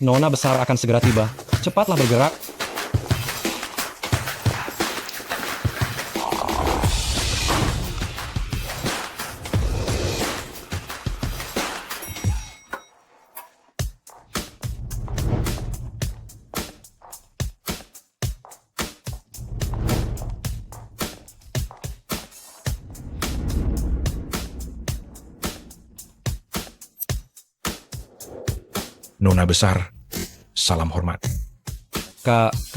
Nona besar akan segera tiba. Cepatlah bergerak. Nona besar, salam hormat.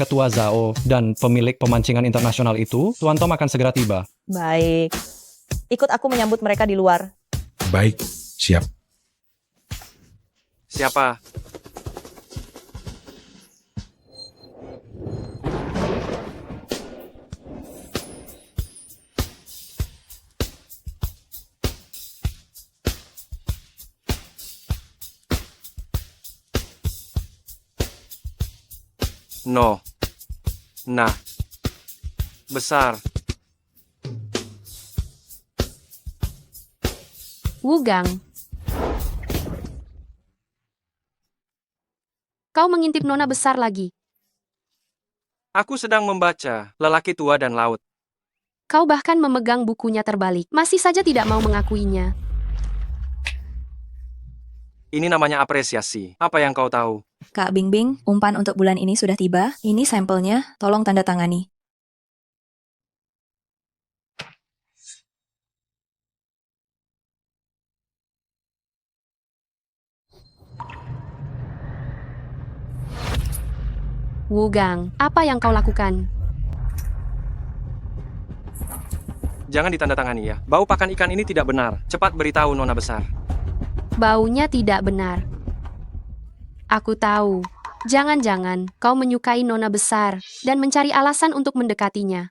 Ketua Zhao dan pemilik pemancingan internasional itu, Tuan Tom akan segera tiba. Baik. Ikut aku menyambut mereka di luar. Baik, siap. Siapa? No. Nah. Besar. Wugang. Kau mengintip Nona besar lagi. Aku sedang membaca Lelaki Tua dan Laut. Kau bahkan memegang bukunya terbalik. Masih saja tidak mau mengakuinya. Ini namanya apresiasi. Apa yang kau tahu? Kak Bingbing, umpan untuk bulan ini sudah tiba. Ini sampelnya, tolong tanda tangani. Wugang, apa yang kau lakukan? Jangan ditandatangani ya. Bau pakan ikan ini tidak benar. Cepat beritahu Nona besar. Baunya tidak benar. Aku tahu. Jangan-jangan kau menyukai Nona besar dan mencari alasan untuk mendekatinya.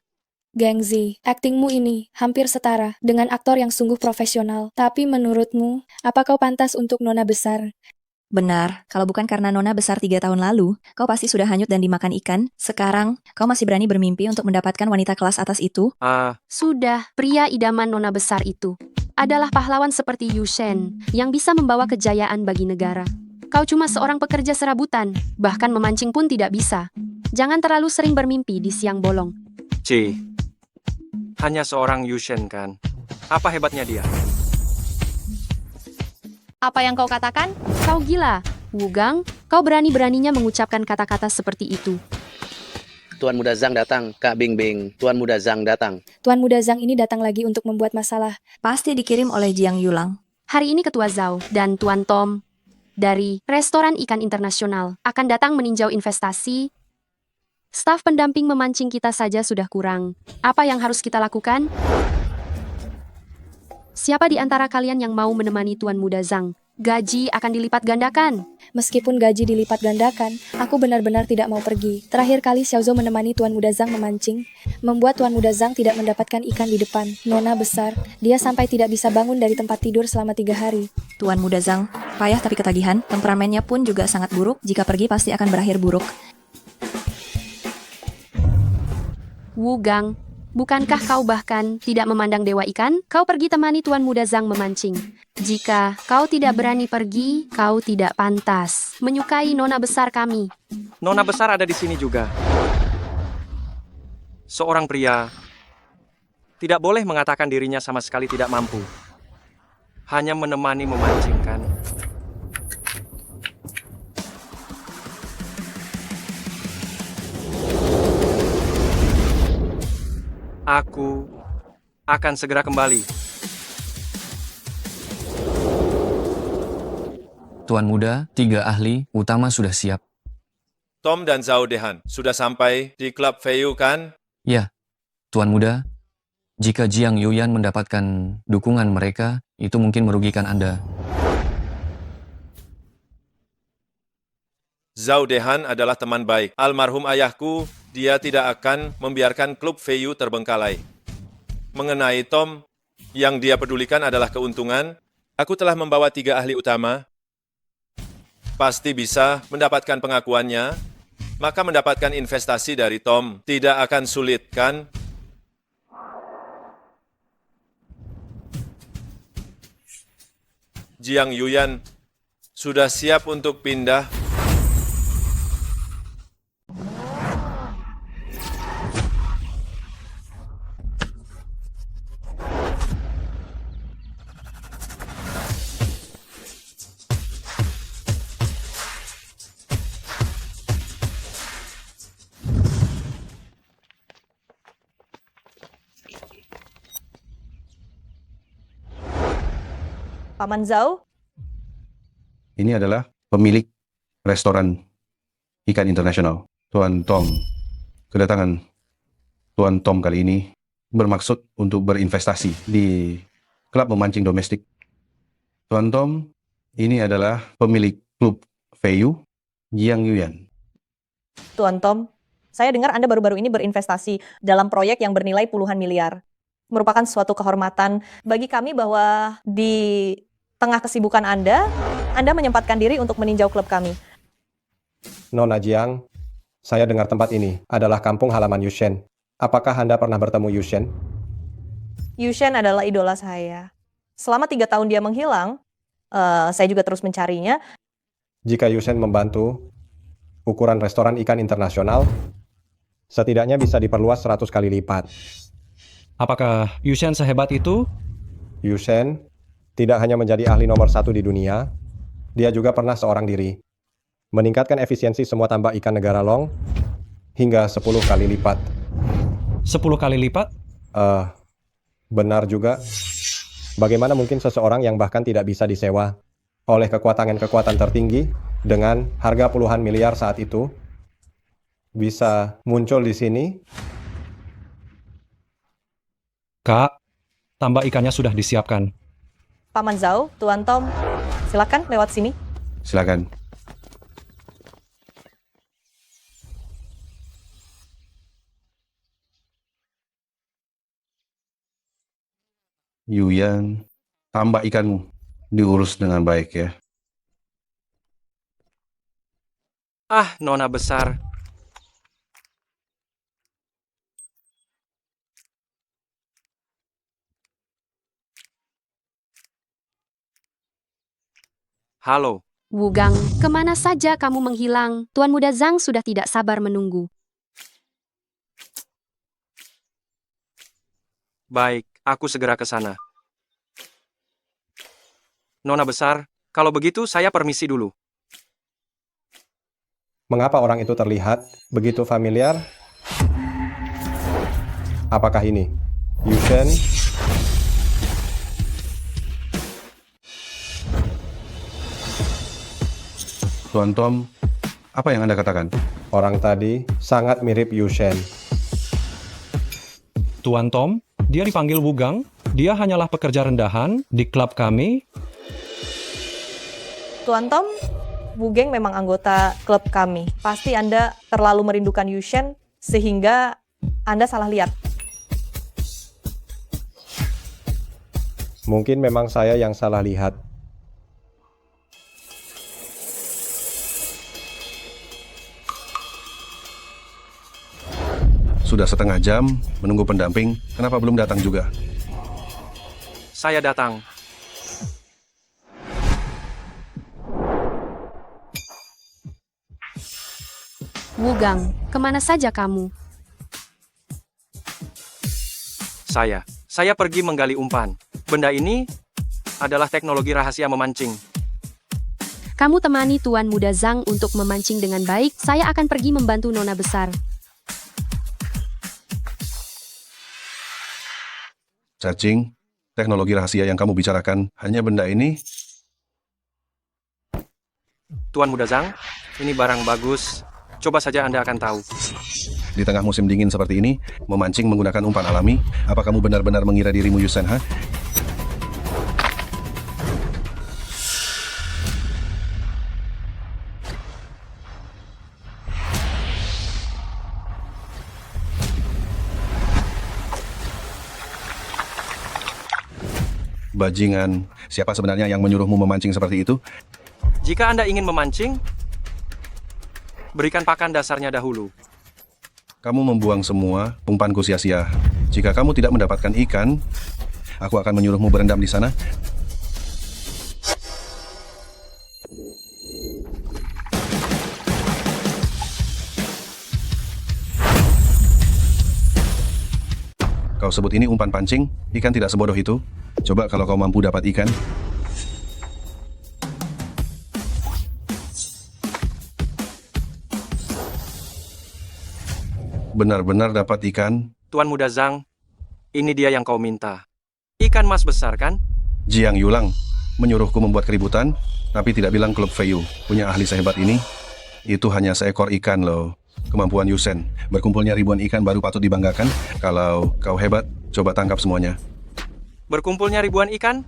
Gengzi, aktingmu ini hampir setara dengan aktor yang sungguh profesional. Tapi menurutmu, apa kau pantas untuk Nona besar? Benar, kalau bukan karena Nona besar 3 tahun lalu, kau pasti sudah hanyut dan dimakan ikan. Sekarang, kau masih berani bermimpi untuk mendapatkan wanita kelas atas itu? Sudah, pria idaman Nona besar itu adalah pahlawan seperti Yu Shen yang bisa membawa kejayaan bagi negara. Kau cuma seorang pekerja serabutan, bahkan memancing pun tidak bisa. Jangan terlalu sering bermimpi di siang bolong. Hanya seorang Yushen kan? Apa hebatnya dia? Apa yang kau katakan? Kau gila, Wugang. Kau berani-beraninya mengucapkan kata-kata seperti itu. Tuan Muda Zhang datang, Kak Bingbing. Tuan Muda Zhang datang. Tuan Muda Zhang ini datang lagi untuk membuat masalah. Pasti dikirim oleh Jiang Yulang. Hari ini Ketua Zhao dan Tuan Tom dari Restoran Ikan Internasional akan datang meninjau investasi. Staf pendamping memancing kita saja sudah kurang. Apa yang harus kita lakukan? Siapa di antara kalian yang mau menemani Tuan Muda Zhang? Gaji akan dilipat gandakan. Meskipun gaji dilipat gandakan, aku benar-benar tidak mau pergi. Terakhir kali Xiaozhou menemani Tuan Muda Zhang memancing, membuat Tuan Muda Zhang tidak mendapatkan ikan di depan. Nona besar, dia sampai tidak bisa bangun dari tempat tidur selama 3 hari. Tuan Muda Zhang, payah tapi ketagihan, temperamennya pun juga sangat buruk. Jika pergi pasti akan berakhir buruk. Wugang, bukankah kau bahkan tidak memandang dewa ikan? Kau pergi temani Tuan Muda Zhang memancing. Jika kau tidak berani pergi, kau tidak pantas menyukai Nona besar kami. Nona besar ada di sini juga. Seorang pria tidak boleh mengatakan dirinya sama sekali tidak mampu. Hanya menemani memancing kan? Aku akan segera kembali. Tuan Muda, 3 ahli utama sudah siap. Tom dan Zhao Dehan sudah sampai di klub Feiyu kan? Ya, Tuan Muda, jika Jiang Yuyan mendapatkan dukungan mereka, itu mungkin merugikan Anda. Zhao Dehan adalah teman baik. Almarhum ayahku, dia tidak akan membiarkan klub Feiyu terbengkalai. Mengenai Tom, yang dia pedulikan adalah keuntungan. Aku telah membawa 3 ahli utama. Pasti bisa mendapatkan pengakuannya, maka mendapatkan investasi dari Tom tidak akan sulit, kan? Jiang Yuyan sudah siap untuk pindah. Paman Zhao, Ini adalah pemilik restoran ikan internasional, Tuan Tom. Kedatangan Tuan Tom kali ini bermaksud untuk berinvestasi di klub memancing domestik. Tuan Tom, ini adalah pemilik klub Feiyu, Jiang Yuyan. Tuan Tom, saya dengar Anda baru-baru ini berinvestasi dalam proyek yang bernilai puluhan miliar. Merupakan suatu kehormatan bagi kami bahwa di tengah kesibukan Anda menyempatkan diri untuk meninjau klub kami. Nona Jiang, saya dengar tempat ini adalah kampung halaman Yushen. Apakah Anda pernah bertemu Yushen? Yushen adalah idola saya. Selama 3 tahun dia menghilang, saya juga terus mencarinya. Jika Yushen membantu ukuran restoran ikan internasional, setidaknya bisa diperluas 100 kali lipat. Apakah Yushen sehebat itu? Yushen tidak hanya menjadi ahli nomor 1 di dunia, dia juga pernah seorang diri. Meningkatkan efisiensi semua tambak ikan negara Long hingga 10 kali lipat. 10 kali lipat? Benar juga. Bagaimana mungkin seseorang yang bahkan tidak bisa disewa oleh kekuatan tertinggi dengan harga puluhan miliar saat itu bisa muncul di sini? Kak, tambak ikannya sudah disiapkan. Paman Zhao, Tuan Tom, silakan lewat sini. Silakan. Yuyan, tambak ikanmu diurus dengan baik ya. Ah, Nona besar. Halo. Wugang, kemana saja kamu menghilang? Tuan Muda Zhang sudah tidak sabar menunggu. Baik, aku segera ke sana. Nona besar, kalau begitu saya permisi dulu. Mengapa orang itu terlihat begitu familiar? Apakah ini Yushen? Tuan Tom, apa yang Anda katakan? Orang tadi sangat mirip Yushen. Tuan Tom, dia dipanggil Wugang. Dia hanyalah pekerja rendahan di klub kami. Tuan Tom, Wugeng memang anggota klub kami. Pasti Anda terlalu merindukan Yushen sehingga Anda salah lihat. Mungkin memang saya yang salah lihat. Sudah setengah jam menunggu pendamping, kenapa belum datang juga? Saya datang. Wugang, kemana saja kamu? Saya pergi menggali umpan. Benda ini adalah teknologi rahasia memancing. Kamu temani Tuan Muda Zhang untuk memancing dengan baik, saya akan pergi membantu Nona besar. Cacing, teknologi rahasia yang kamu bicarakan, hanya benda ini? Tuan Muda Zhang, ini barang bagus. Coba saja Anda akan tahu. Di tengah musim dingin seperti ini, memancing menggunakan umpan alami, apa kamu benar-benar mengira dirimu Yushen, ha? Bajingan, siapa sebenarnya yang menyuruhmu memancing seperti itu? Jika Anda ingin memancing, berikan pakan dasarnya dahulu. Kamu membuang semua umpanku sia-sia. Jika kamu tidak mendapatkan ikan, aku akan menyuruhmu berendam di sana. Kau sebut ini umpan pancing? Ikan tidak sebodoh itu. Coba kalau kau mampu dapat ikan. Benar-benar dapat ikan? Tuan Muda Zhang, ini dia yang kau minta. Ikan mas besar kan? Jiang Yulang, menyuruhku membuat keributan, tapi tidak bilang klub Feiyu punya ahli sehebat ini. Itu hanya seekor ikan loh. Kemampuan Yusen, berkumpulnya ribuan ikan baru patut dibanggakan. Kalau kau hebat, coba tangkap semuanya. Berkumpulnya ribuan ikan?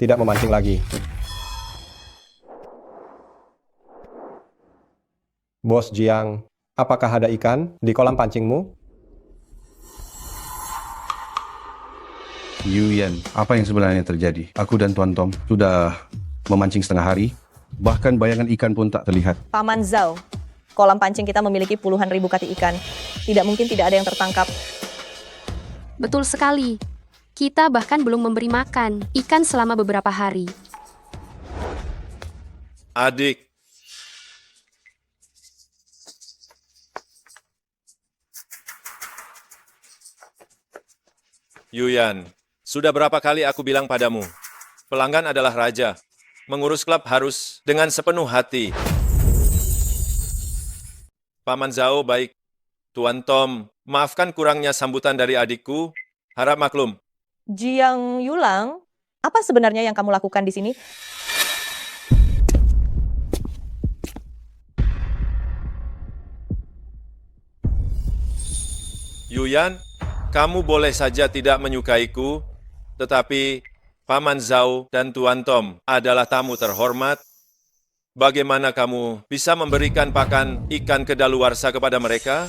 Tidak memancing lagi. Bos Jiang, apakah ada ikan di kolam pancingmu? Yuyan, apa yang sebenarnya terjadi? Aku dan Tuan Tom sudah memancing setengah hari, bahkan bayangan ikan pun tak terlihat. Paman Zhao, kolam pancing kita memiliki puluhan ribu kati ikan. Tidak mungkin tidak ada yang tertangkap. Betul sekali. Kita bahkan belum memberi makan ikan selama beberapa hari. Adik, Yuyan, sudah berapa kali aku bilang padamu, pelanggan adalah raja. Mengurus klub harus dengan sepenuh hati. Paman Zhao baik. Tuan Tom, maafkan kurangnya sambutan dari adikku. Harap maklum. Jiang Yulang, apa sebenarnya yang kamu lakukan di sini? Yuyan, kamu boleh saja tidak menyukaiku, tetapi Paman Zhao dan Tuan Tom adalah tamu terhormat. Bagaimana kamu bisa memberikan pakan ikan kedaluarsa kepada mereka?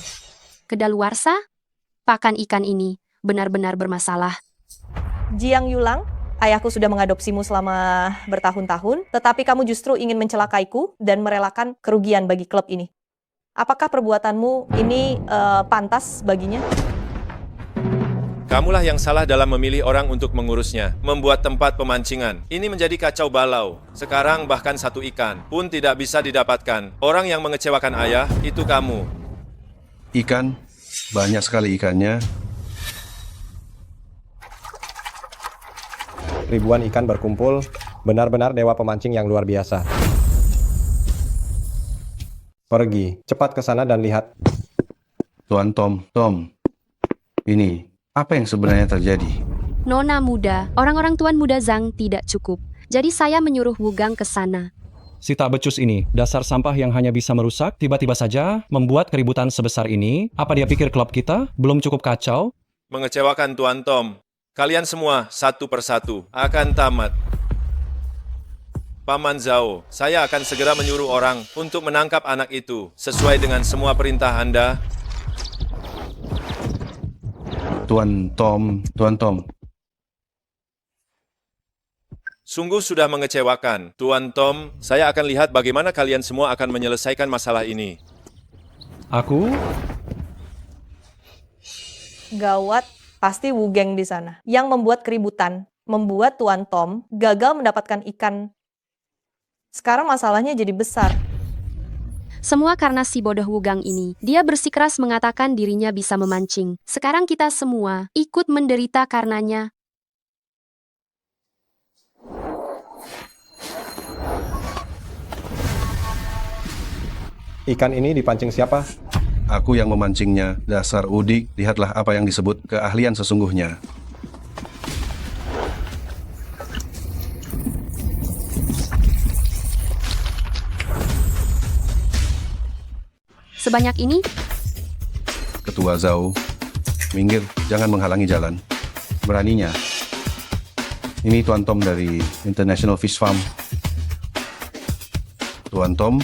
Kedaluarsa? Pakan ikan ini benar-benar bermasalah. Jiang Yulang, ayahku sudah mengadopsimu selama bertahun-tahun, tetapi kamu justru ingin mencelakaiku dan merelakan kerugian bagi klub ini. Apakah perbuatanmu ini pantas baginya? Kamulah yang salah dalam memilih orang untuk mengurusnya, membuat tempat pemancingan. Ini menjadi kacau balau. Sekarang bahkan satu ikan pun tidak bisa didapatkan. Orang yang mengecewakan ayah, itu kamu. Ikan, banyak sekali ikannya. Ribuan ikan berkumpul, benar-benar dewa pemancing yang luar biasa. Pergi, cepat ke sana dan lihat. Tuan Tom, ini apa yang sebenarnya terjadi? Nona muda, orang-orang Tuan Muda Zhang tidak cukup. Jadi saya menyuruh Wugang ke sana. Si tak becus ini, dasar sampah yang hanya bisa merusak, tiba-tiba saja membuat keributan sebesar ini. Apa dia pikir klub kita belum cukup kacau? Mengecewakan Tuan Tom. Kalian semua satu persatu akan tamat. Paman Zhao, saya akan segera menyuruh orang untuk menangkap anak itu sesuai dengan semua perintah Anda. Tuan Tom. Sungguh sudah mengecewakan. Tuan Tom, saya akan lihat bagaimana kalian semua akan menyelesaikan masalah ini. Aku? Gawat, pasti Wugeng di sana. Yang membuat keributan, membuat Tuan Tom gagal mendapatkan ikan. Sekarang masalahnya jadi besar. Semua karena si bodoh Wugang ini. Dia bersikeras mengatakan dirinya bisa memancing. Sekarang kita semua ikut menderita karenanya. Ikan ini dipancing siapa? Aku yang memancingnya. Dasar udik, lihatlah apa yang disebut keahlian sesungguhnya. Sebanyak ini? Ketua Zhao, minggir, jangan menghalangi jalan. Beraninya. Ini Tuan Tom dari International Fish Farm. Tuan Tom,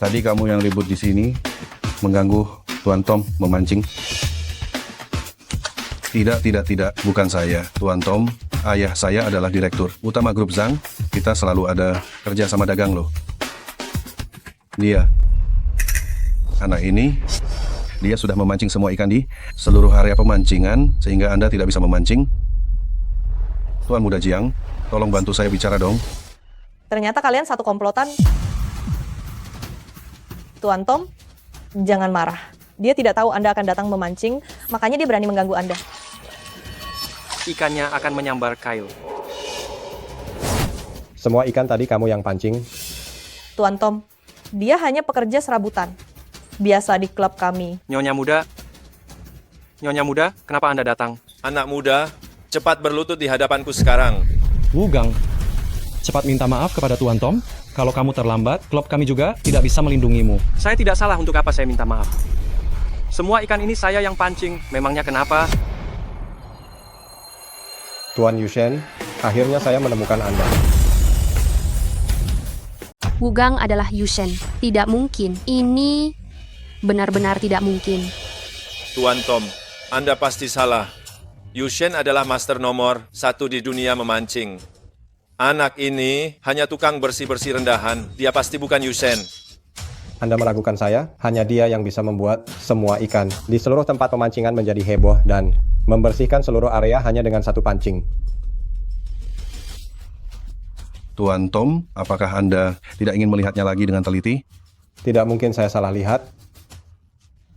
tadi kamu yang ribut di sini, mengganggu Tuan Tom memancing. Tidak, bukan saya. Tuan Tom, ayah saya adalah direktur utama grup Zhang. Kita selalu ada kerja sama dagang loh. Dia, anak ini, dia sudah memancing semua ikan di seluruh area pemancingan, sehingga Anda tidak bisa memancing. Tuan Muda Jiang, tolong bantu saya bicara dong. Ternyata kalian satu komplotan. Tuan Tom, jangan marah. Dia tidak tahu Anda akan datang memancing, makanya dia berani mengganggu Anda. Ikannya akan menyambar Kyle. Semua ikan tadi kamu yang pancing. Tuan Tom, dia hanya pekerja serabutan. Biasa di klub kami. Nyonya muda, kenapa Anda datang? Anak muda, cepat berlutut di hadapanku sekarang. Wu Gang, cepat minta maaf kepada Tuan Tom. Kalau kamu terlambat, klub kami juga tidak bisa melindungimu. Saya tidak salah, untuk apa saya minta maaf? Semua ikan ini saya yang pancing. Memangnya kenapa? Tuan Yushen, akhirnya saya menemukan Anda. Wugang adalah Yushen. Tidak mungkin. Ini benar-benar tidak mungkin. Tuan Tom, Anda pasti salah. Yushen adalah master nomor 1 di dunia memancing. Anak ini hanya tukang bersih-bersih rendahan. Dia pasti bukan Yushen. Anda meragukan saya? Hanya dia yang bisa membuat semua ikan di seluruh tempat pemancingan menjadi heboh dan membersihkan seluruh area hanya dengan satu pancing. Tuan Tom, apakah Anda tidak ingin melihatnya lagi dengan teliti? Tidak mungkin saya salah lihat.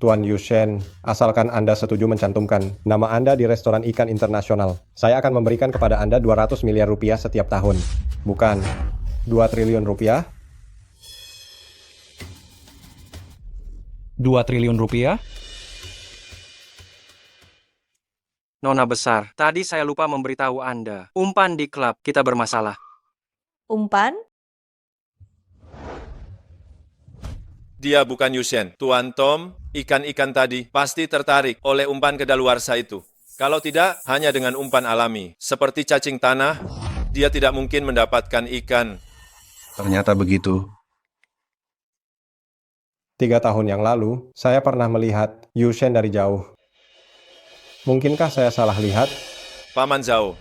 Tuan Yushen, asalkan Anda setuju mencantumkan nama Anda di restoran ikan internasional, saya akan memberikan kepada Anda 200 miliar rupiah setiap tahun. Bukan 2 triliun rupiah. 2 triliun rupiah? Nona besar, tadi saya lupa memberitahu Anda. Umpan di klub kita bermasalah. Umpan? Dia bukan Yushen. Tuan Tom, ikan-ikan tadi pasti tertarik oleh umpan kedaluarsa itu. Kalau tidak, hanya dengan umpan alami. Seperti cacing tanah, dia tidak mungkin mendapatkan ikan. Ternyata begitu. 3 tahun yang lalu, saya pernah melihat Yushen dari jauh. Mungkinkah saya salah lihat? Paman Zhao,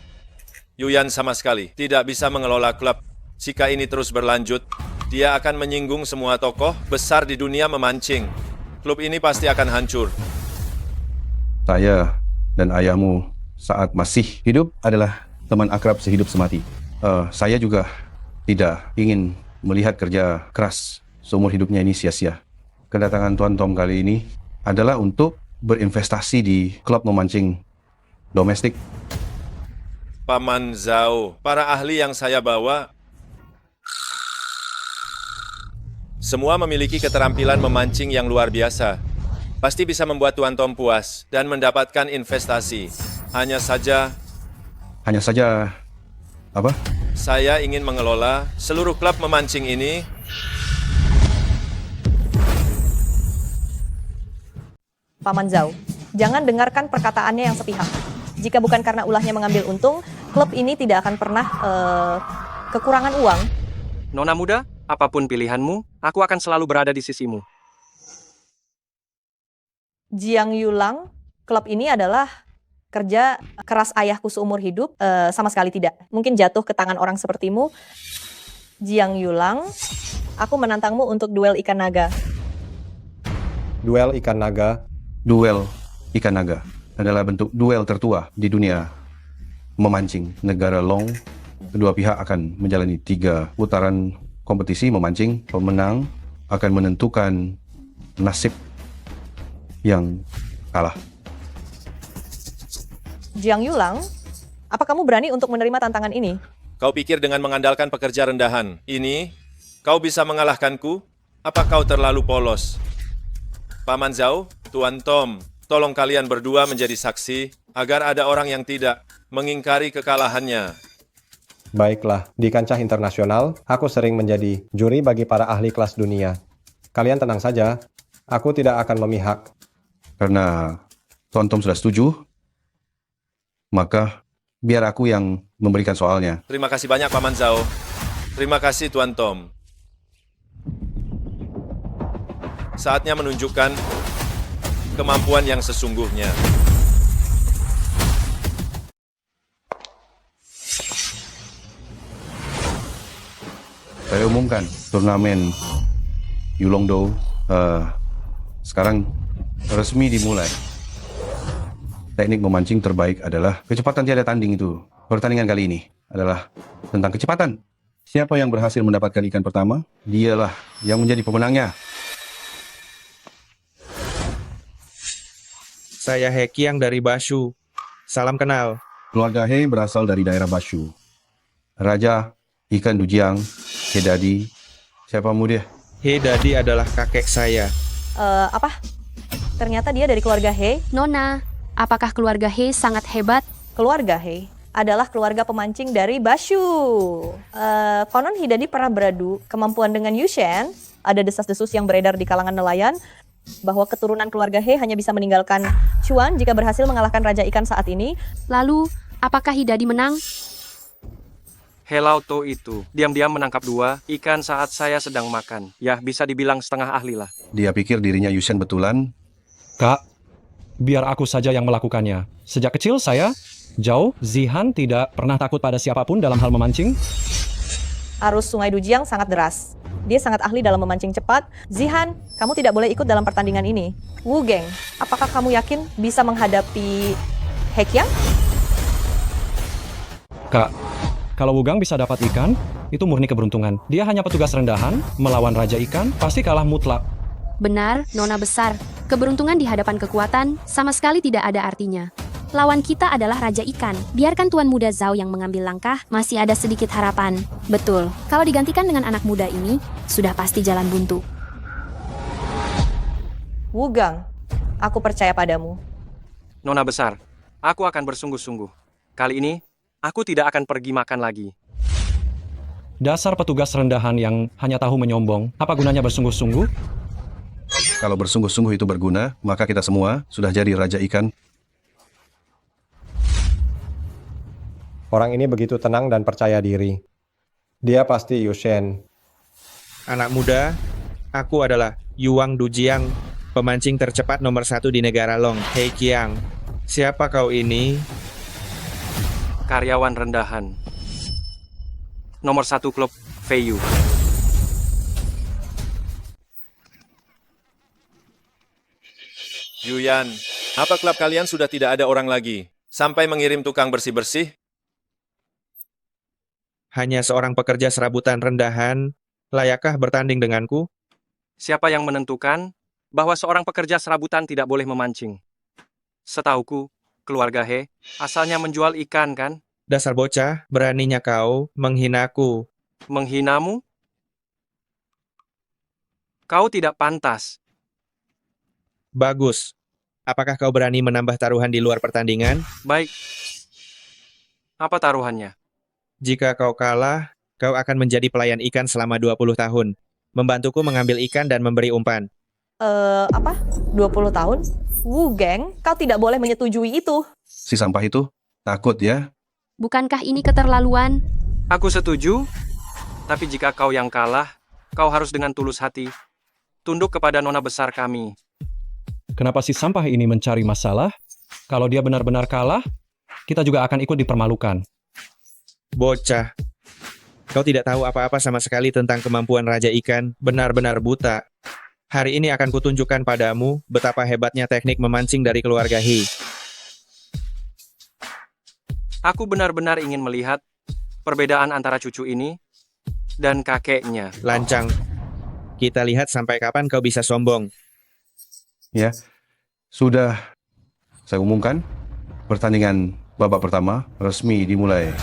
Yuyan sama sekali tidak bisa mengelola klub. Jika ini terus berlanjut, dia akan menyinggung semua tokoh besar di dunia memancing. Klub ini pasti akan hancur. Saya dan ayahmu saat masih hidup adalah teman akrab sehidup semati. Saya juga tidak ingin melihat kerja keras seumur hidupnya ini sia-sia. Kedatangan Tuan Tom kali ini adalah untuk berinvestasi di klub memancing domestik. Paman Zhao, para ahli yang saya bawa semua memiliki keterampilan memancing yang luar biasa. Pasti bisa membuat Tuan Tom puas dan mendapatkan investasi. Hanya saja, apa? Saya ingin mengelola seluruh klub memancing ini. Paman Zhao, jangan dengarkan perkataannya yang sepihak. Jika bukan karena ulahnya mengambil untung, klub ini tidak akan pernah kekurangan uang. Nona muda, apapun pilihanmu, aku akan selalu berada di sisimu. Jiang Yulang, klub ini adalah kerja keras ayahku seumur hidup, sama sekali tidak. Mungkin jatuh ke tangan orang sepertimu. Jiang Yulang, aku menantangmu untuk duel ikan naga. Duel ikan naga? Duel ikan naga adalah bentuk duel tertua di dunia memancing. Negara Long, kedua pihak akan menjalani 3 putaran kompetisi memancing. Pemenang akan menentukan nasib yang kalah. Jiang Yulang, apa kamu berani untuk menerima tantangan ini? Kau pikir dengan mengandalkan pekerja rendahan ini, kau bisa mengalahkanku? Apa kau terlalu polos? Paman Zhao, Tuan Tom, tolong kalian berdua menjadi saksi agar ada orang yang tidak mengingkari kekalahannya. Baiklah, di kancah internasional, aku sering menjadi juri bagi para ahli kelas dunia. Kalian tenang saja, aku tidak akan memihak. Karena Tuan Tom sudah setuju, maka biar aku yang memberikan soalnya. Terima kasih banyak, Paman Zhao. Terima kasih, Tuan Tom. Saatnya menunjukkan kemampuan yang sesungguhnya. Saya umumkan turnamen Yulongdo sekarang resmi dimulai. Teknik memancing terbaik adalah kecepatan tiada tanding itu. Pertandingan kali ini adalah tentang kecepatan. Siapa yang berhasil mendapatkan ikan pertama, dialah yang menjadi pemenangnya. Saya Hekiang dari Bashu. Salam kenal. Keluarga He berasal dari daerah Bashu. Raja, Ikan Dujiang, Hedadi, siapamu dia? Hedadi adalah kakek saya. Apa? Ternyata dia dari keluarga He. Nona, apakah keluarga He sangat hebat? Keluarga He adalah keluarga pemancing dari Bashu. Konon Hidadi pernah beradu kemampuan dengan Yushen. Ada desas-desus yang beredar di kalangan nelayan bahwa keturunan keluarga He hanya bisa meninggalkan cuan jika berhasil mengalahkan Raja Ikan saat ini. Lalu, apakah Hidadi menang? Helauto itu diam-diam menangkap 2 ikan saat saya sedang makan. Ya, bisa dibilang setengah ahli lah. Dia pikir dirinya Yushen betulan. Kak, biar aku saja yang melakukannya. Sejak kecil saya, Zhao Zihan tidak pernah takut pada siapapun dalam hal memancing. Arus Sungai Dujiang sangat deras. Dia sangat ahli dalam memancing cepat. Zihan, kamu tidak boleh ikut dalam pertandingan ini. Wu Geng, apakah kamu yakin bisa menghadapi Hekiang? Kak, kalau Wugang bisa dapat ikan, itu murni keberuntungan. Dia hanya petugas rendahan, melawan Raja Ikan, pasti kalah mutlak. Benar, Nona besar. Keberuntungan di hadapan kekuatan sama sekali tidak ada artinya. Lawan kita adalah Raja Ikan. Biarkan Tuan Muda Zhao yang mengambil langkah, masih ada sedikit harapan. Betul, kalau digantikan dengan anak muda ini, sudah pasti jalan buntu. Wugang, aku percaya padamu. Nona besar, aku akan bersungguh-sungguh. Kali ini, aku tidak akan pergi makan lagi. Dasar petugas rendahan yang hanya tahu menyombong, apa gunanya bersungguh-sungguh? Kalau bersungguh-sungguh itu berguna, maka kita semua sudah jadi Raja Ikan. Orang ini begitu tenang dan percaya diri. Dia pasti Yushen. Anak muda, aku adalah Yuang Dujiang, pemancing tercepat nomor 1 di negara Long, Hekiang. Siapa kau ini? Karyawan rendahan. Nomor 1 klub Feiyu. Yuyan, apa klub kalian sudah tidak ada orang lagi? Sampai mengirim tukang bersih-bersih? Hanya seorang pekerja serabutan rendahan, layakkah bertanding denganku? Siapa yang menentukan bahwa seorang pekerja serabutan tidak boleh memancing? Setauku, keluarga He asalnya menjual ikan, kan? Dasar bocah, beraninya kau menghinaku. Menghinamu? Kau tidak pantas. Bagus. Apakah kau berani menambah taruhan di luar pertandingan? Baik. Apa taruhannya? Jika kau kalah, kau akan menjadi pelayan ikan selama 20 tahun. Membantuku mengambil ikan dan memberi umpan. Apa? 20 tahun? Wu Geng, kau tidak boleh menyetujui itu. Si sampah itu takut ya. Bukankah ini keterlaluan? Aku setuju, tapi jika kau yang kalah, kau harus dengan tulus hati tunduk kepada nona besar kami. Kenapa si sampah ini mencari masalah? Kalau dia benar-benar kalah, kita juga akan ikut dipermalukan. Bocah, kau tidak tahu apa-apa sama sekali tentang kemampuan Raja Ikan, benar-benar buta. Hari ini akan kutunjukkan padamu betapa hebatnya teknik memancing dari keluarga He. Aku benar-benar ingin melihat perbedaan antara cucu ini dan kakeknya. Lancang, kita lihat sampai kapan kau bisa sombong. Ya, sudah saya umumkan, pertandingan babak pertama resmi dimulai.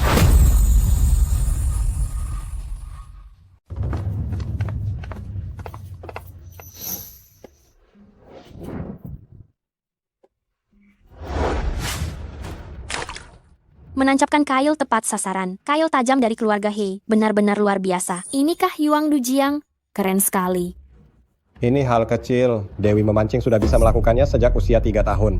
Menancapkan kail tepat sasaran. Kail tajam dari keluarga He. Benar-benar luar biasa. Inikah Yuang Dujiang? Keren sekali. Ini hal kecil. Dewi memancing sudah bisa melakukannya sejak usia 3 tahun.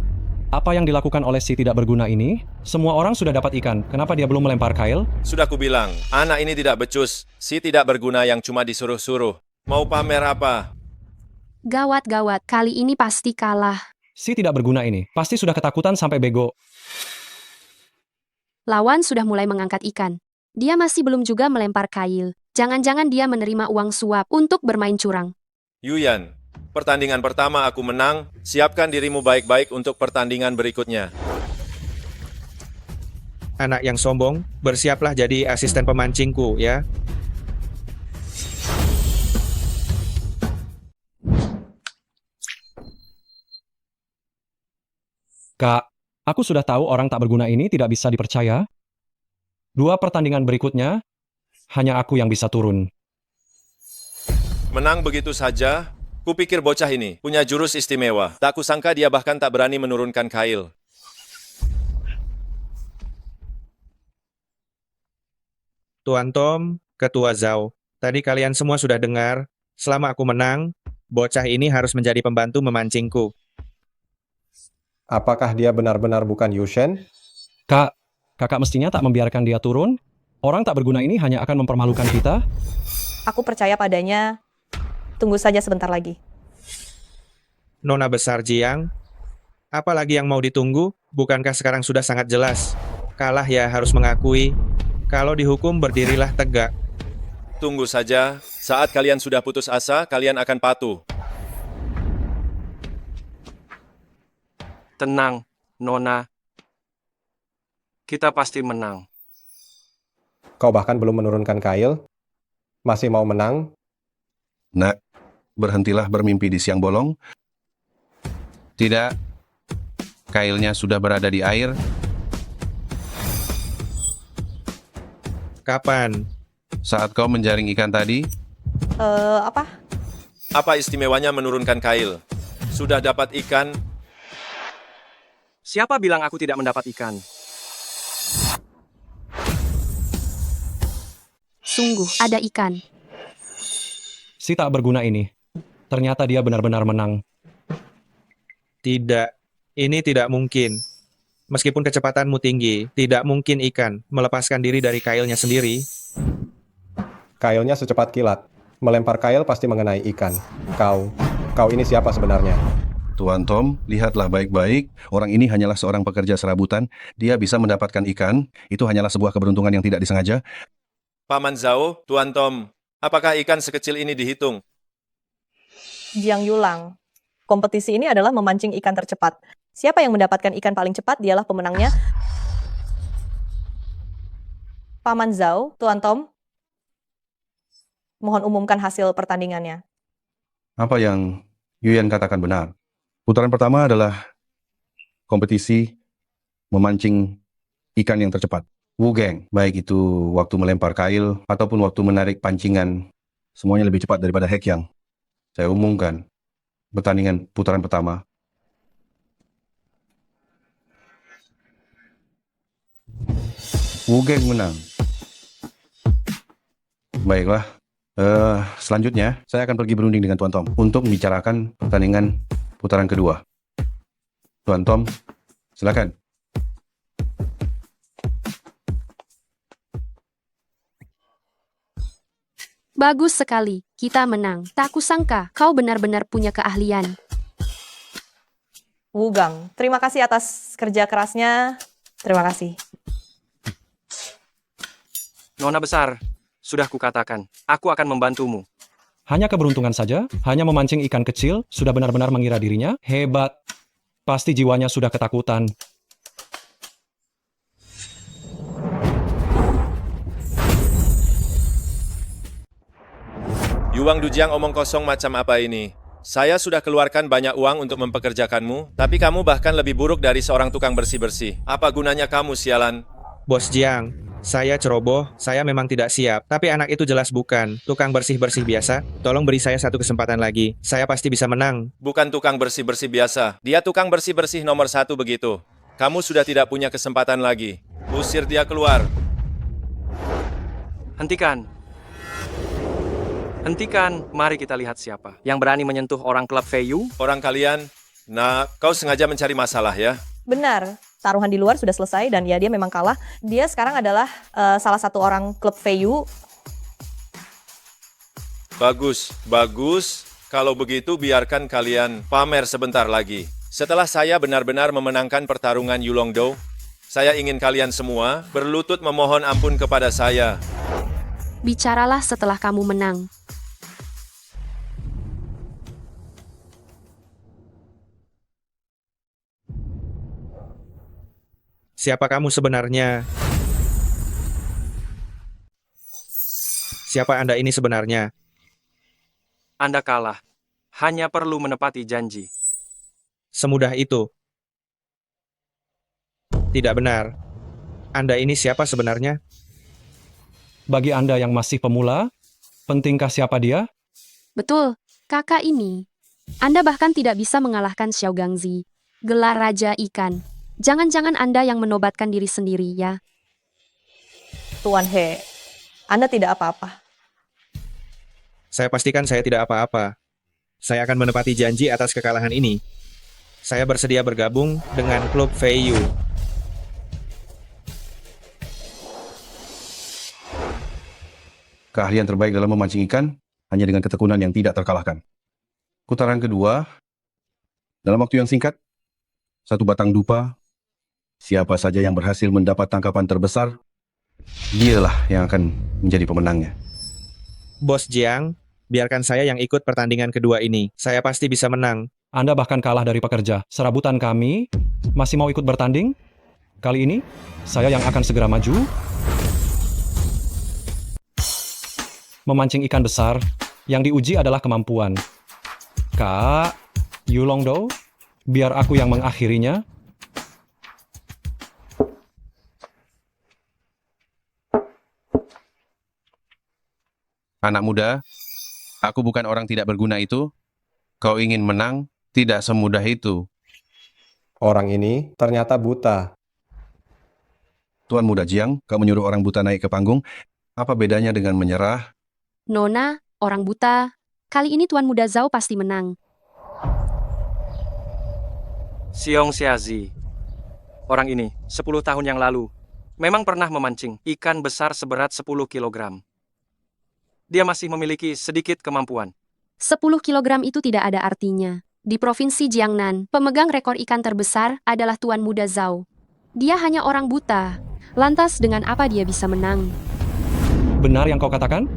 Apa yang dilakukan oleh si tidak berguna ini? Semua orang sudah dapat ikan. Kenapa dia belum melempar kail? Sudah kubilang, anak ini tidak becus. Si tidak berguna yang cuma disuruh-suruh. Mau pamer apa? Gawat-gawat, kali ini pasti kalah. Si tidak berguna ini pasti sudah ketakutan sampai bego. Lawan sudah mulai mengangkat ikan. Dia masih belum juga melempar kail. Jangan-jangan dia menerima uang suap untuk bermain curang. Yuyan, pertandingan pertama aku menang. Siapkan dirimu baik-baik untuk pertandingan berikutnya. Anak yang sombong, bersiaplah jadi asisten pemancingku, ya. Kak, aku sudah tahu orang tak berguna ini tidak bisa dipercaya. 2 pertandingan berikutnya, hanya aku yang bisa turun. Menang begitu saja? Kupikir bocah ini punya jurus istimewa. Tak kusangka dia bahkan tak berani menurunkan Kyle. Tuan Tom, Ketua Zhao, tadi kalian semua sudah dengar, selama aku menang, bocah ini harus menjadi pembantu memancingku. Apakah dia benar-benar bukan Yushen? Kak, kakak mestinya tak membiarkan dia turun? Orang tak berguna ini hanya akan mempermalukan kita? Aku percaya padanya. Tunggu saja sebentar lagi. Nona besar Jiang, apalagi yang mau ditunggu? Bukankah sekarang sudah sangat jelas? Kalah ya harus mengakui. Kalau dihukum berdirilah tegak. Tunggu saja, saat kalian sudah putus asa, kalian akan patuh. Tenang, Nona. Kita pasti menang. Kau bahkan belum menurunkan Kyle? Masih mau menang? Nak, berhentilah bermimpi di siang bolong. Tidak. Kyle-nya sudah berada di air. Kapan? Saat kau menjaring ikan tadi, Apa? Apa istimewanya menurunkan Kyle? Sudah dapat ikan? Siapa bilang aku tidak mendapat ikan? Sungguh, ada ikan. Si tak berguna ini. Ternyata dia benar-benar menang. Tidak, ini tidak mungkin. Meskipun kecepatanmu tinggi, tidak mungkin ikan melepaskan diri dari Kyle-nya sendiri. Kyle-nya secepat kilat. Melempar Kyle pasti mengenai ikan. Kau ini siapa sebenarnya? Tuan Tom, lihatlah baik-baik. Orang ini hanyalah seorang pekerja serabutan. Dia bisa mendapatkan ikan. Itu hanyalah sebuah keberuntungan yang tidak disengaja. Paman Zhao, Tuan Tom, apakah ikan sekecil ini dihitung? Jiang Yulang. Kompetisi ini adalah memancing ikan tercepat. Siapa yang mendapatkan ikan paling cepat, dialah pemenangnya. Paman Zhao, Tuan Tom, mohon umumkan hasil pertandingannya. Apa yang Yuyan katakan benar. Putaran pertama adalah kompetisi memancing ikan yang tercepat. Wu Geng, baik itu waktu melempar kail ataupun waktu menarik pancingan, semuanya lebih cepat daripada Hek Yang. Saya umumkan pertandingan putaran pertama. Wu Geng menang. Baiklah. Selanjutnya, saya akan pergi berunding dengan Tuan Tom untuk membicarakan pertandingan putaran kedua. Tuan Tom, silakan. Bagus sekali, kita menang. Tak kusangka, kau benar-benar punya keahlian. Wu Gang, terima kasih atas kerja kerasnya. Terima kasih. Nona besar, sudah kukatakan, aku akan membantumu. Hanya keberuntungan saja, hanya memancing ikan kecil, sudah benar-benar mengira dirinya hebat. Pasti jiwanya sudah ketakutan. Yuang Dujiang omong kosong macam apa ini? Saya sudah keluarkan banyak uang untuk mempekerjakanmu, tapi kamu bahkan lebih buruk dari seorang tukang bersih-bersih. Apa gunanya kamu, sialan? Bos Jiang, saya ceroboh, saya memang tidak siap. Tapi anak itu jelas bukan tukang bersih-bersih biasa. Tolong beri saya satu kesempatan lagi. Saya pasti bisa menang. Bukan tukang bersih-bersih biasa. Dia tukang bersih-bersih nomor 1 begitu. Kamu sudah tidak punya kesempatan lagi. Usir dia keluar. Hentikan. Hentikan, mari kita lihat siapa yang berani menyentuh orang klub Feiyu. Orang kalian, nah, kau sengaja mencari masalah ya? Benar, taruhan di luar sudah selesai dan ya dia memang kalah. Dia sekarang adalah salah satu orang klub Feiyu. Bagus, bagus. Kalau begitu biarkan kalian pamer sebentar lagi. Setelah saya benar-benar memenangkan pertarungan Yulongdo, saya ingin kalian semua berlutut memohon ampun kepada saya. Bicaralah setelah kamu menang. Siapa kamu sebenarnya? Siapa Anda ini sebenarnya? Anda kalah. Hanya perlu menepati janji. Semudah itu. Tidak benar. Anda ini siapa sebenarnya? Bagi Anda yang masih pemula, pentingkah siapa dia? Betul, kakak ini. Anda bahkan tidak bisa mengalahkan Xiao Gangzi, gelar Raja Ikan. Jangan-jangan Anda yang menobatkan diri sendiri ya. Tuan He, Anda tidak apa-apa. Saya pastikan saya tidak apa-apa. Saya akan menepati janji atas kekalahan ini. Saya bersedia bergabung dengan klub Feiyu. Keahlian terbaik dalam memancing ikan hanya dengan ketekunan yang tidak terkalahkan. Putaran kedua, dalam waktu yang singkat, 1 batang dupa, siapa saja yang berhasil mendapat tangkapan terbesar, dialah yang akan menjadi pemenangnya. Bos Jiang, biarkan saya yang ikut pertandingan kedua ini. Saya pasti bisa menang. Anda bahkan kalah dari pekerja. Serabutan kami masih mau ikut bertanding? Kali ini, saya yang akan segera maju. Memancing ikan besar, yang diuji adalah kemampuan. Kak, Yulongdo, biar aku yang mengakhirinya. Anak muda, aku bukan orang tidak berguna itu. Kau ingin menang, tidak semudah itu. Orang ini ternyata buta. Tuan Muda Jiang, kau menyuruh orang buta naik ke panggung. Apa bedanya dengan menyerah? Nona, orang buta. Kali ini Tuan Muda Zhao pasti menang. Xiong Xiazi. Orang ini, 10 tahun yang lalu, memang pernah memancing ikan besar seberat 10 kilogram. Dia masih memiliki sedikit kemampuan. 10 kilogram itu tidak ada artinya. Di Provinsi Jiangnan, pemegang rekor ikan terbesar adalah Tuan Muda Zhao. Dia hanya orang buta. Lantas dengan apa dia bisa menang? Benar yang kau katakan?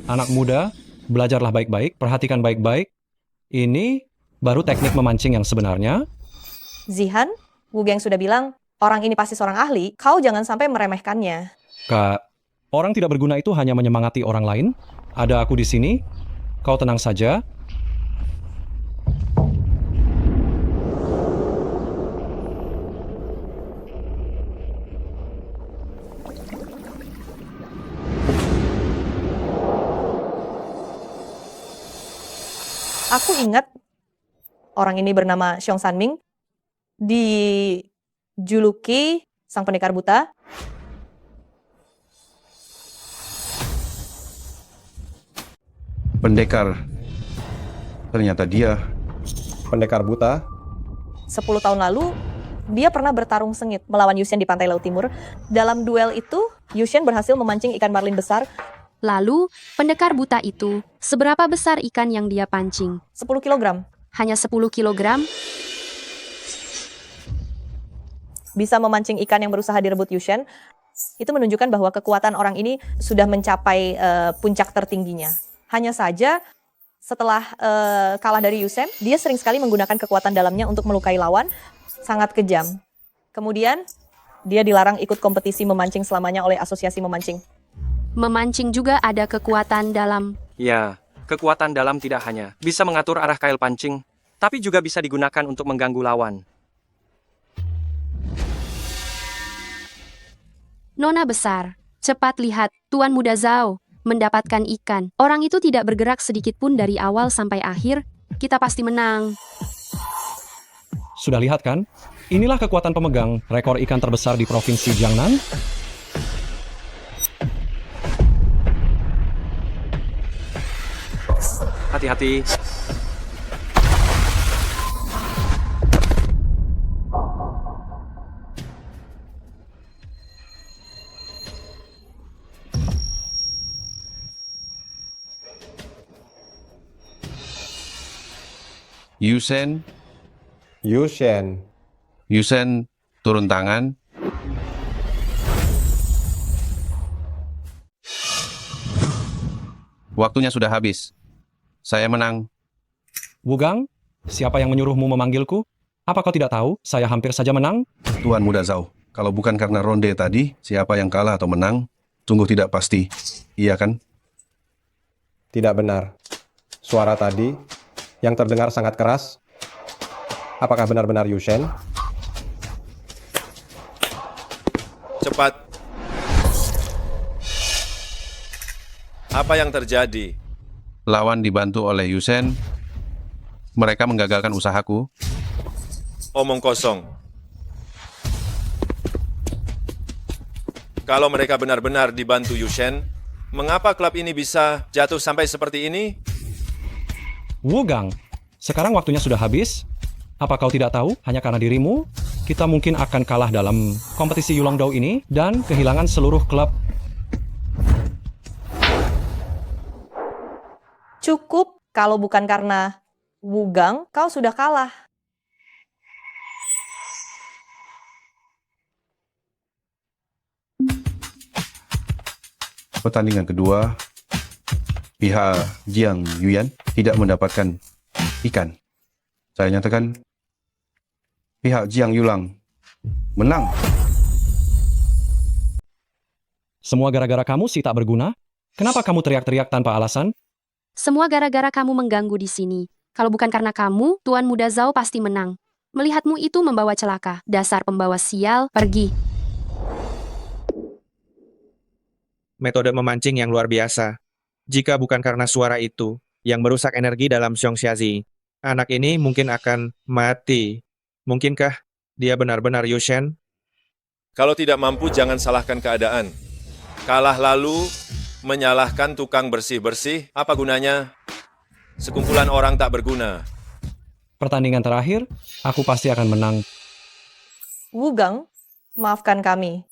Anak muda, belajarlah baik-baik, perhatikan baik-baik. Ini baru teknik memancing yang sebenarnya. Zihan, Wu Geng sudah bilang, orang ini pasti seorang ahli, kau jangan sampai meremehkannya. Kak, orang tidak berguna itu hanya menyemangati orang lain. Ada aku di sini. Kau tenang saja. Aku ingat orang ini bernama Xiong Sanming, dijuluki sang pendekar buta. Pendekar. Ternyata dia. Pendekar buta. 10 tahun lalu, dia pernah bertarung sengit melawan Yushen di pantai Laut Timur. Dalam duel itu, Yushen berhasil memancing ikan marlin besar. Lalu, pendekar buta itu, seberapa besar ikan yang dia pancing? 10 kilogram. Hanya 10 kilogram? Bisa memancing ikan yang berusaha direbut Yushen. Itu menunjukkan bahwa kekuatan orang ini sudah mencapai puncak tertingginya. Hanya saja, setelah kalah dari Yushen, dia sering sekali menggunakan kekuatan dalamnya untuk melukai lawan, sangat kejam. Kemudian, dia dilarang ikut kompetisi memancing selamanya oleh asosiasi memancing. Memancing juga ada kekuatan dalam. Ya, kekuatan dalam tidak hanya bisa mengatur arah kail pancing, tapi juga bisa digunakan untuk mengganggu lawan. Nona besar, cepat lihat, Tuan Muda Zhao mendapatkan ikan. Orang itu tidak bergerak sedikit pun dari awal sampai akhir. Kita pasti menang. Sudah lihat kan? Inilah kekuatan pemegang rekor ikan terbesar di Provinsi Jiangnan. Hati-hati. Yushen. Yushen, turun tangan. Waktunya sudah habis. Saya menang. Wugang, siapa yang menyuruhmu memanggilku? Apa kau tidak tahu? Saya hampir saja menang. Tuan Muda Zhao, kalau bukan karena ronde tadi, siapa yang kalah atau menang, sungguh tidak pasti. Iya kan? Tidak benar. Suara tadi yang terdengar sangat keras. Apakah benar-benar Yushen? Cepat. Apa yang terjadi? Lawan dibantu oleh Yusen. Mereka menggagalkan usahaku. Omong kosong. Kalau mereka benar-benar dibantu Yushen, mengapa klub ini bisa jatuh sampai seperti ini? Wugang, sekarang waktunya sudah habis. Apa kau tidak tahu, hanya karena dirimu, kita mungkin akan kalah dalam kompetisi Yulongdao ini dan kehilangan seluruh klub. Cukup, kalau bukan karena Wugang, kau sudah kalah. Pertandingan kedua, pihak Jiang Yuyan tidak mendapatkan ikan. Saya nyatakan pihak Jiang Yulang menang. Semua gara-gara kamu sih tak berguna. Kenapa kamu teriak-teriak tanpa alasan? Semua gara-gara kamu mengganggu di sini. Kalau bukan karena kamu, Tuan Muda Zhao pasti menang. Melihatmu itu membawa celaka. Dasar pembawa sial, pergi. Metode memancing yang luar biasa. Jika bukan karena suara itu, yang merusak energi dalam Xiongxiazi, anak ini mungkin akan mati. Mungkinkah dia benar-benar Yushen? Kalau tidak mampu, jangan salahkan keadaan. Kalah lalu, menyalahkan tukang bersih-bersih, apa gunanya? Sekumpulan orang tak berguna. Pertandingan terakhir, aku pasti akan menang. Wugang, maafkan kami.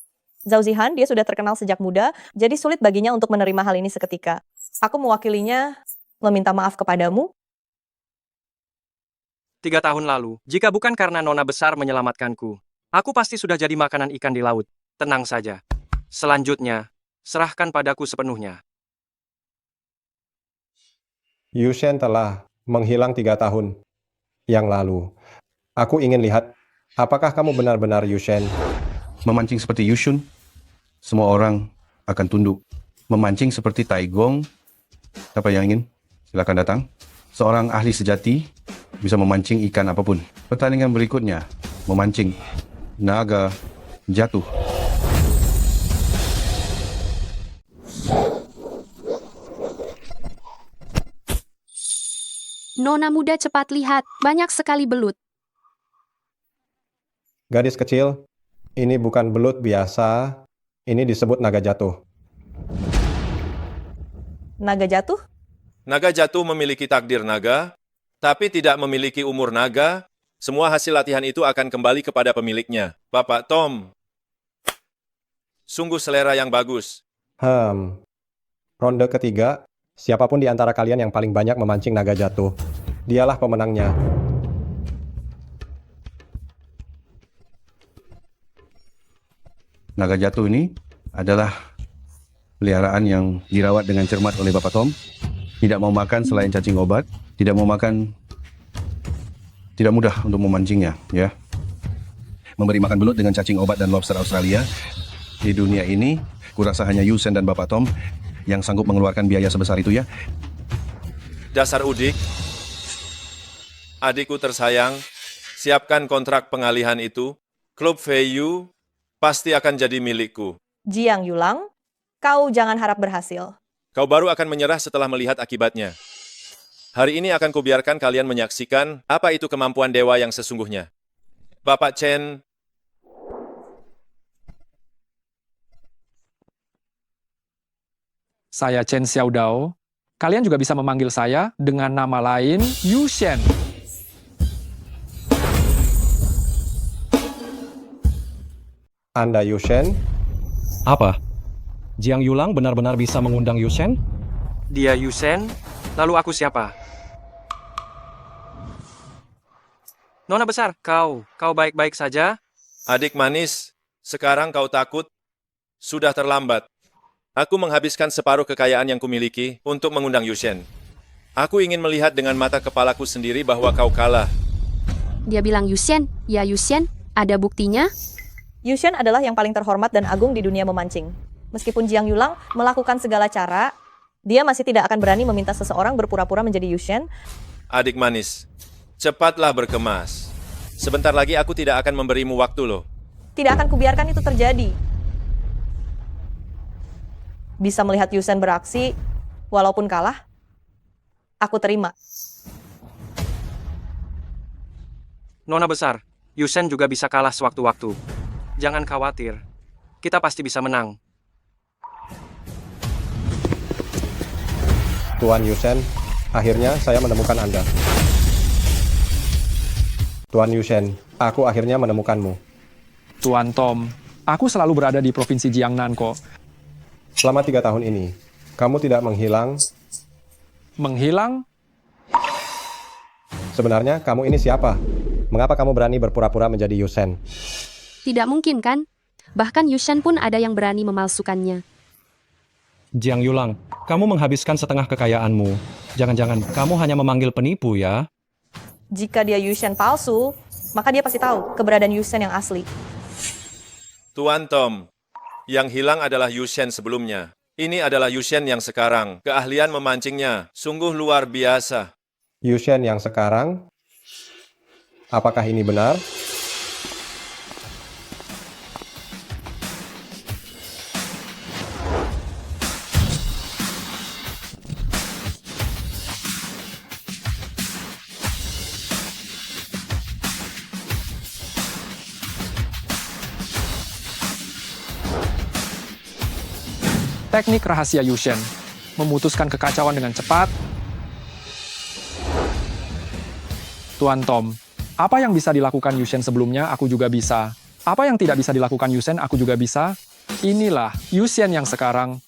Zhao Zihan, dia sudah terkenal sejak muda, jadi sulit baginya untuk menerima hal ini seketika. Aku mewakilinya meminta maaf kepadamu. 3 tahun lalu, jika bukan karena Nona besar menyelamatkanku, aku pasti sudah jadi makanan ikan di laut. Tenang saja. Selanjutnya, serahkan padaku sepenuhnya. Yushen telah menghilang 3 tahun yang lalu. Aku ingin lihat, apakah kamu benar-benar Yushen? Memancing seperti Yushun, semua orang akan tunduk. Memancing seperti Taigong, siapa yang ingin? Silakan datang. Seorang ahli sejati bisa memancing ikan apapun. Pertandingan berikutnya, memancing naga jatuh. Nona muda cepat lihat, banyak sekali belut. Gadis kecil, ini bukan belut biasa, ini disebut naga jatuh. Naga jatuh? Naga jatuh memiliki takdir naga, tapi tidak memiliki umur naga. Semua hasil latihan itu akan kembali kepada pemiliknya. Bapak Tom, sungguh selera yang bagus. Ronde ketiga, siapapun di antara kalian yang paling banyak memancing naga jatuh, dialah pemenangnya. Naga jatuh ini adalah peliharaan yang dirawat dengan cermat oleh Bapak Tom. Tidak mau makan selain cacing obat, tidak mau makan, tidak mudah untuk memancingnya, ya. Memberi makan belut dengan cacing obat dan lobster Australia di dunia ini, kurasa hanya Yusen dan Bapak Tom yang sanggup mengeluarkan biaya sebesar itu, ya. Dasar udik. Adikku tersayang, siapkan kontrak pengalihan itu. Klub Feiyu pasti akan jadi milikku. Jiang Yulang, kau jangan harap berhasil. Kau baru akan menyerah setelah melihat akibatnya. Hari ini akan kubiarkan kalian menyaksikan apa itu kemampuan dewa yang sesungguhnya. Bapak Chen, saya Chen Xiaodao. Kalian juga bisa memanggil saya dengan nama lain Yushen. Anda Yushen? Apa? Jiang Yulang benar-benar bisa mengundang Yushen? Dia Yusen, lalu aku siapa? Nona besar, kau baik-baik saja? adik manis, sekarang kau takut? Sudah terlambat. Aku menghabiskan separuh kekayaan yang kumiliki untuk mengundang Yushen. Aku ingin melihat dengan mata kepalaku sendiri bahwa kau kalah. Dia bilang Yushen, ya Yushen, ada buktinya? Yushen adalah yang paling terhormat dan agung di dunia memancing. Meskipun Jiang Yulang melakukan segala cara, dia masih tidak akan berani meminta seseorang berpura-pura menjadi Yushen. Adik manis, cepatlah berkemas. Sebentar lagi aku tidak akan memberimu waktu loh. Tidak akan kubiarkan itu terjadi. bisa melihat Yusen beraksi, walaupun kalah, aku terima. Nona besar, Yusen juga bisa kalah sewaktu-waktu. Jangan khawatir, kita pasti bisa menang. Tuan Yusen, akhirnya saya menemukan Anda. Tuan Yusen, aku akhirnya menemukanmu. Tuan Tom, aku selalu berada di Provinsi Jiangnan kok. Selama 3 tahun ini, kamu tidak menghilang. Menghilang? Sebenarnya kamu ini siapa? Mengapa kamu berani berpura-pura menjadi Yusen? Tidak mungkin kan? Bahkan Yushen pun ada yang berani memalsukannya. Jiang Yulang, kamu menghabiskan setengah kekayaanmu. Jangan-jangan kamu hanya memanggil penipu ya? Jika dia Yusen palsu, maka dia pasti tahu keberadaan Yusen yang asli. Tuan Tom, yang hilang adalah Yusen sebelumnya. Ini adalah Yusen yang sekarang. Keahlian memancingnya sungguh luar biasa. Yusen yang sekarang? Apakah ini benar? Teknik rahasia Yushen. Memutuskan kekacauan dengan cepat. Tuan Tom, apa yang bisa dilakukan Yushen sebelumnya, aku juga bisa. Apa yang tidak bisa dilakukan Yushen, aku juga bisa. Inilah Yushen yang sekarang.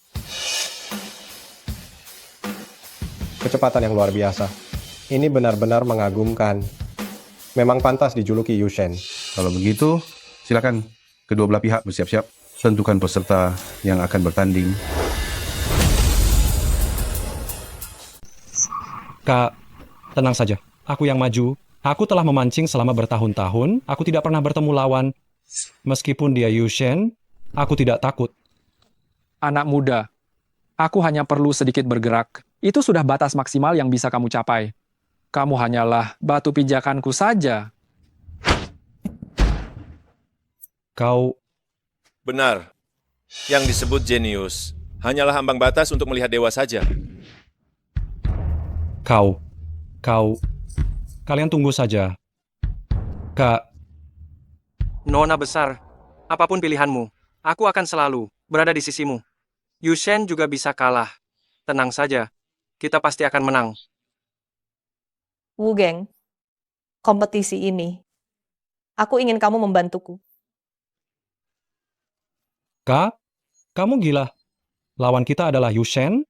Kecepatan yang luar biasa. Ini benar-benar mengagumkan. Memang pantas dijuluki Yushen. Kalau begitu, silakan kedua belah pihak bersiap-siap. Tentukan peserta yang akan bertanding. Kak, tenang saja. Aku yang maju. Aku telah memancing selama bertahun-tahun. Aku tidak pernah bertemu lawan. Meskipun dia Yushen, aku tidak takut. Anak muda, aku hanya perlu sedikit bergerak. Itu sudah batas maksimal yang bisa kamu capai. Kamu hanyalah batu pijakanku saja. Kau... Benar. Yang disebut jenius hanyalah ambang batas untuk melihat dewa saja. Kalian tunggu saja. Kak, Nona besar, apapun pilihanmu, aku akan selalu berada di sisimu. Yushen juga bisa kalah. Tenang saja, kita pasti akan menang. Wu Geng, kompetisi ini, aku ingin kamu membantuku. Kak, kamu gila. Lawan kita adalah Yushen.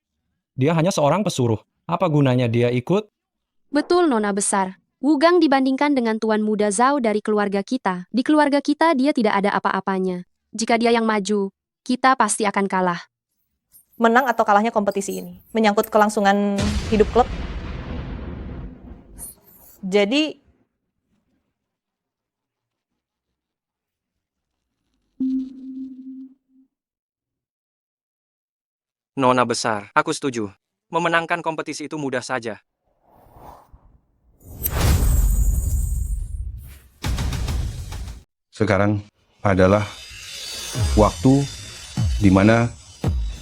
Dia hanya seorang pesuruh. Apa gunanya dia ikut? Betul, Nona besar. Wugang dibandingkan dengan Tuan Muda Zhao dari keluarga kita. Di keluarga kita dia tidak ada apa-apanya. Jika dia yang maju, kita pasti akan kalah. Menang atau kalahnya kompetisi ini menyangkut kelangsungan hidup klub. Jadi Nona besar, aku setuju. Memenangkan kompetisi itu mudah saja. Sekarang adalah waktu di mana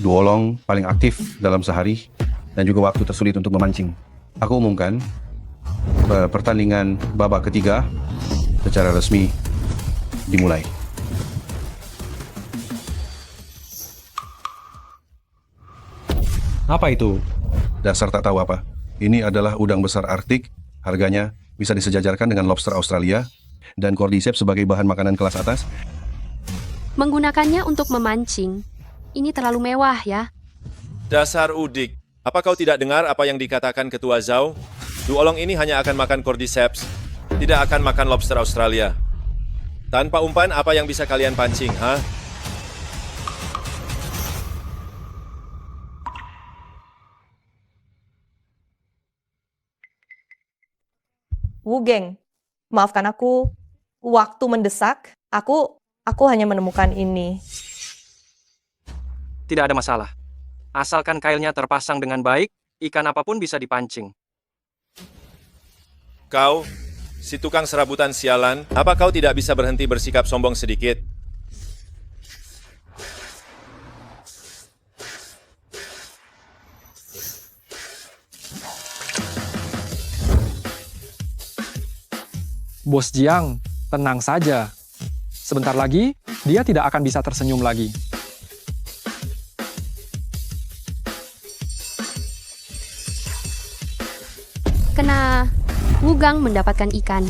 duolong paling aktif dalam sehari dan juga waktu tersulit untuk memancing. Aku umumkan pertandingan babak ketiga secara resmi dimulai. Apa itu? Dasar tak tahu apa. Ini adalah udang besar Arktik. Harganya bisa disejajarkan dengan lobster Australia dan cordyceps sebagai bahan makanan kelas atas. Menggunakannya untuk memancing. Ini terlalu mewah ya. Dasar udik. Apa kau tidak dengar apa yang dikatakan Ketua Zhao? Duolong ini hanya akan makan cordyceps, tidak akan makan lobster Australia. Tanpa umpan, apa yang bisa kalian pancing, ha? Wu Geng, maafkan aku, waktu mendesak, aku hanya menemukan ini. Tidak ada masalah. Asalkan kailnya terpasang dengan baik, ikan apapun bisa dipancing. Kau, si tukang serabutan sialan, apa kau tidak bisa berhenti bersikap sombong sedikit? Bos Jiang, tenang saja. Sebentar lagi, dia tidak akan bisa tersenyum lagi. Kena Wugang mendapatkan ikan.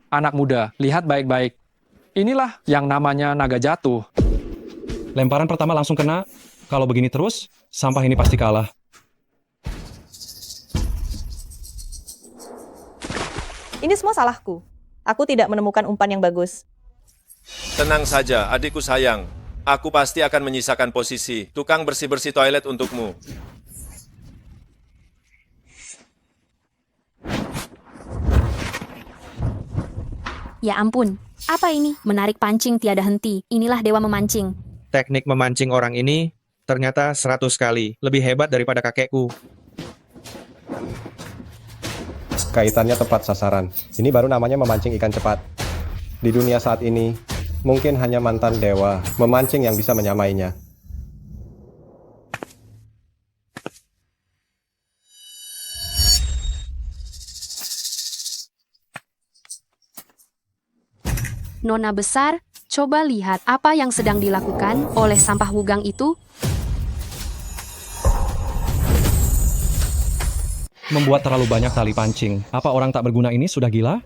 Anak muda, lihat baik-baik. Inilah yang namanya naga jatuh. Lemparan pertama langsung kena. Kalau begini terus, sampah ini pasti kalah. Ini semua salahku. Aku tidak menemukan umpan yang bagus. Tenang saja, adikku sayang. Aku pasti akan menyisakan posisi tukang bersih-bersih toilet untukmu. Ya ampun, apa ini? Menarik pancing tiada henti. Inilah dewa memancing. Teknik memancing orang ini ternyata 100 kali lebih hebat daripada kakekku. Kaitannya tepat sasaran. Ini baru namanya memancing ikan cepat. Di dunia saat ini, mungkin hanya mantan dewa memancing yang bisa menyamainya. Nona besar, coba lihat apa yang sedang dilakukan oleh sampah Wugang itu. Membuat terlalu banyak tali pancing. Apa orang tak berguna ini sudah gila?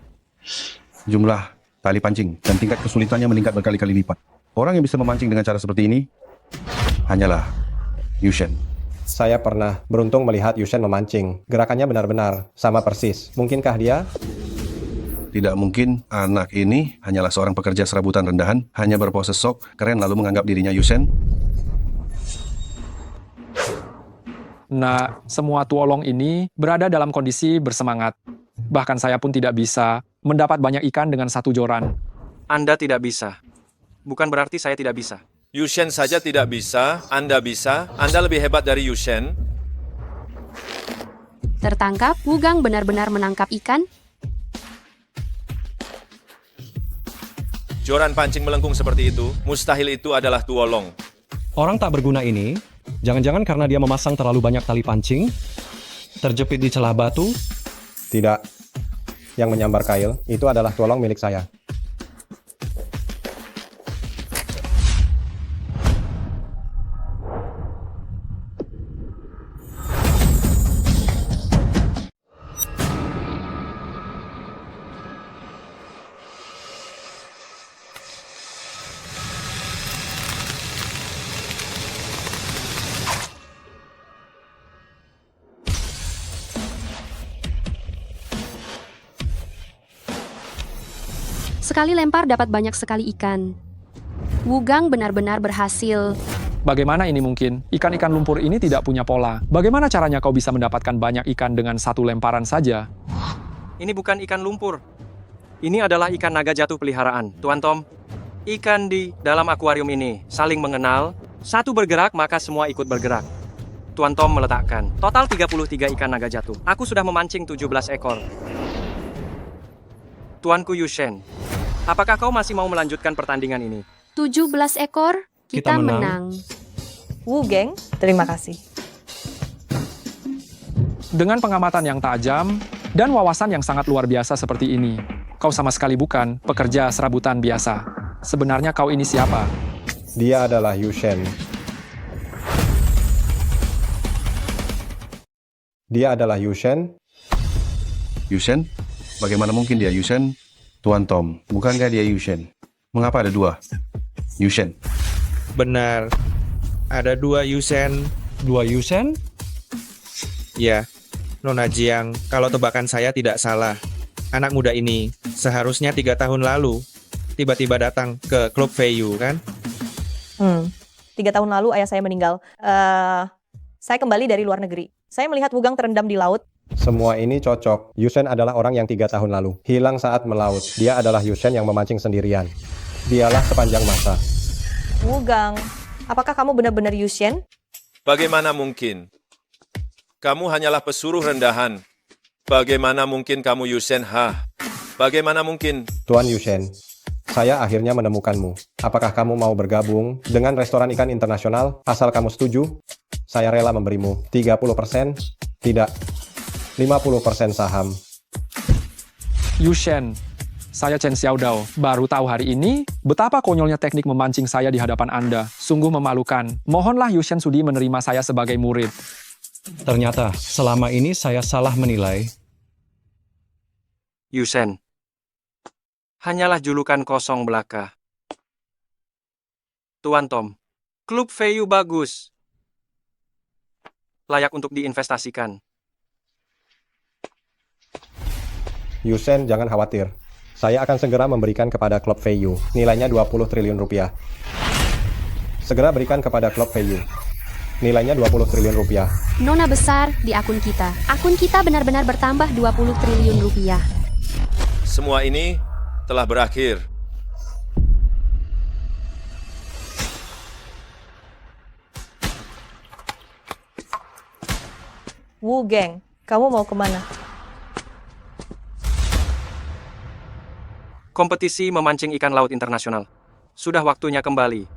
Jumlah tali pancing dan tingkat kesulitannya meningkat berkali-kali lipat. Orang yang bisa memancing dengan cara seperti ini hanyalah Yushen. Saya pernah beruntung melihat Yushen memancing. Gerakannya benar-benar sama persis. Mungkinkah dia? Tidak mungkin anak ini hanyalah seorang pekerja serabutan rendahan, hanya berpose sok, keren lalu menganggap dirinya Yushen. Nah, semua tuolong ini berada dalam kondisi bersemangat. Bahkan saya pun tidak bisa mendapat banyak ikan dengan satu joran. Anda tidak bisa. Bukan berarti saya tidak bisa. Yushen saja tidak bisa, Anda bisa. Anda lebih hebat dari Yushen. Tertangkap, Wugang benar-benar menangkap ikan. Joran pancing melengkung seperti itu, mustahil itu adalah tuolong. Orang tak berguna ini, jangan-jangan karena dia memasang terlalu banyak tali pancing, terjepit di celah batu. Tidak. Yang menyambar kail, itu adalah tuolong milik saya. Sekali lempar dapat banyak sekali ikan. Wugang benar-benar berhasil. Bagaimana ini mungkin? Ikan-ikan lumpur ini tidak punya pola. Bagaimana caranya kau bisa mendapatkan banyak ikan dengan satu lemparan saja? Ini bukan ikan lumpur. Ini adalah ikan naga jatuh peliharaan, Tuan Tom. Ikan di dalam akuarium ini saling mengenal. Satu bergerak, maka semua ikut bergerak. Tuan Tom meletakkan total 33 ikan naga jatuh. Aku sudah memancing 17 ekor. Tuanku Yushen, apakah kau masih mau melanjutkan pertandingan ini? 17 ekor, kita menang. Wugang, terima kasih. Dengan pengamatan yang tajam dan wawasan yang sangat luar biasa seperti ini, kau sama sekali bukan pekerja serabutan biasa. Sebenarnya kau ini siapa? Dia adalah Yushen. Dia adalah Yushen. Yushen? Bagaimana mungkin dia Yushen? Tuan Tom, bukankah dia Yushen? Mengapa ada dua Yushen? Benar. Ada dua Yushen. Dua Yushen? Ya, Nona Jiang, kalau tebakan saya tidak salah, anak muda ini seharusnya 3 tahun lalu tiba-tiba datang ke klub Feiyu, kan? 3 tahun lalu ayah saya meninggal. Saya kembali dari luar negeri. Saya melihat Wugang terendam di laut. Semua ini cocok. Yushen adalah orang yang 3 tahun lalu hilang saat melaut. Dia adalah Yushen yang memancing sendirian. Dialah sepanjang masa. Wugang, apakah kamu benar-benar Yushen? Bagaimana mungkin? Kamu hanyalah pesuruh rendahan. Bagaimana mungkin kamu Yushen? Bagaimana mungkin? Tuan Yushen, Saya akhirnya menemukanmu. Apakah kamu mau bergabung dengan restoran ikan internasional? Asal kamu setuju, saya rela memberimu 30%, tidak 50% saham. Yushen, saya Chen Xiaodao. Baru tahu hari ini betapa konyolnya teknik memancing saya di hadapan Anda. Sungguh memalukan. Mohonlah Yushen sudi menerima saya sebagai murid. Ternyata selama ini saya salah menilai. Yushen, hanyalah julukan kosong belaka. Tuan Tom, klub Feiyu bagus. Layak untuk diinvestasikan. Yushen, jangan khawatir. Saya akan segera memberikan kepada klub Feiyu. Nilainya 20 triliun rupiah. Segera berikan kepada klub Feiyu. Nilainya 20 triliun rupiah. Nona besar di akun kita. Akun kita benar-benar bertambah 20 triliun rupiah. Semua ini telah berakhir. Wu Geng, kamu mau kemana? Kompetisi memancing ikan laut internasional. Sudah waktunya kembali.